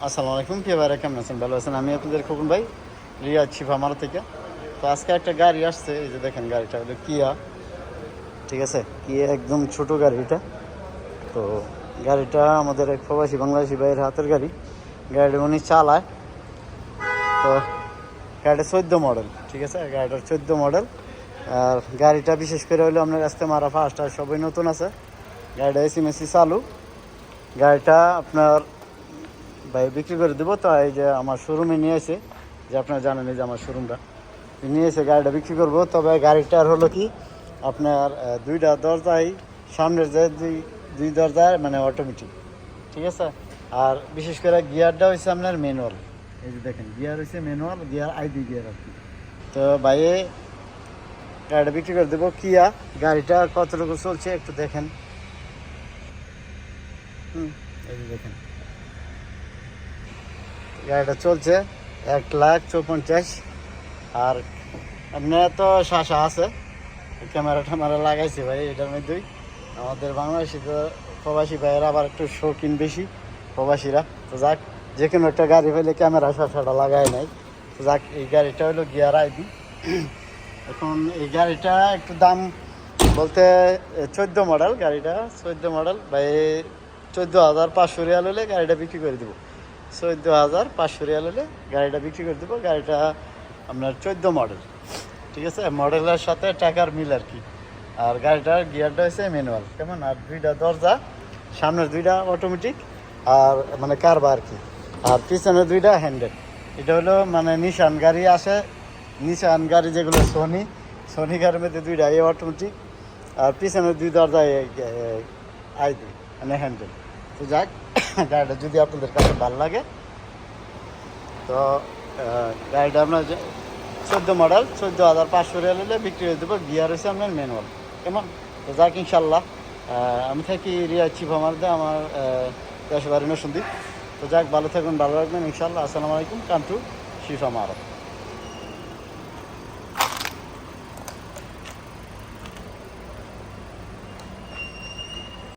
আসসালামু আলাইকুম, প্রিয় ভাইরা, কেমন আছেন? ভালো আছেন? আমি আপনাদের খোকন ভাই, রিয়াদ শিফামার থেকে। তো আজকে একটা গাড়ি আসছে, এই যে দেখেন, গাড়িটা হলো কিয়া। ঠিক আছে, কিয়া একদম ছোট গাড়ি এটা। তো গাড়িটা আমাদের এক প্রবাসী বাংলাদেশি ভাইয়ের হাতের গাড়ি। গাড়িটা উনি চালায়। তো গাড়িটা 14 মডেল। ঠিক আছে, গাড়িটার 14 মডেল। আর গাড়িটা বিশেষ করে হলো আপনার রাস্তায় মারা ফার্স্ট আর সবই নতুন আছে। গাড়িটা এসি মেসি চালু। গাড়িটা আপনার ভাই বিক্রি করে দেবো। তো এই যে আমার শোরুমে নিয়ে এসে, যে আপনারা জানেন এই যে আমার শোরুমটা নিয়ে এসে গাড়িটা বিক্রি করবো। তবে গাড়িটার হলো কি আপনার দুইটা দরজাই, সামনের যে দুই দরজায় মানে অটোমেটিক। ঠিক আছে, আর বিশেষ করে গিয়ারটা হচ্ছে আপনার ম্যানুয়াল। এই যে দেখেন, গিয়ার হচ্ছে ম্যানুয়াল, গিয়ার আইডি গিয়ার আর কি। তো ভাইয়ে গাড়িটা বিক্রি করে দেবো। কিয়া গাড়িটা কতটুকু চলছে একটু দেখেন। এই যে দেখেন, গাড়িটা চলছে 1,54,000। আর আপনার তো শাসা আছে, ক্যামেরা ট্যামেরা লাগাইছে ভাই এটার মধ্যেই। আমাদের বাংলাদেশি তো প্রবাসী ভাইয়েরা আবার একটু শৌখিন বেশি প্রবাসীরা। তো যাক, যে কোনো একটা গাড়ি হইলে ক্যামেরা শাসাটা লাগাই নাই। তো যাক, এই গাড়িটা হলো গিয়ার আইডি। এখন এই গাড়িটা একটু দাম বলতে 14 মডেল, গাড়িটা 14 মডেল ভাই। 14,500 রিয়াল হলে গাড়িটা বিক্রি করে দেবো। 14,500 রিয়াল হলে গাড়িটা বিক্রি করে দেবো। গাড়িটা আপনার 14 মডেল। ঠিক আছে, মডেলের সাথে টাকার মিল আর কি। আর গাড়িটার গিয়ারটা হচ্ছে ম্যানুয়াল, কেমন। আর দুইটা দরজা, সামনের দুইটা অটোমেটিক আর মানে কারবা আর কি। আর পিছনের দুইটা হ্যান্ডেল। এটা হলো মানে নিশান গাড়ি আসে, নিশান গাড়ি যেগুলো সোনি গাড়ির মধ্যে দুইটা এই অটোমেটিক। আর পিছনের দুই দরজা আইডি মানে হ্যান্ডেল। তো যাক, গাড়িটা যদি আপনাদের কাছে ভালো লাগে তো গাড়িটা আপনার 14 মডেল 14,500 রিয়াল হলে বিক্রি হয়ে দেবো। গিয়ার হচ্ছে আপনার ম্যানুয়াল, কেমন। তো যাক, ইনশাল্লাহ আমি থাকি রিয়া চিফামারদে, আমার দেশের বাড়ি নরসিংদী। তো যাক, ভালো থাকুন, ভালো রাখবেন ইনশাল্লাহ। আসসালামু আলাইকুম, কাম টু শিফামার।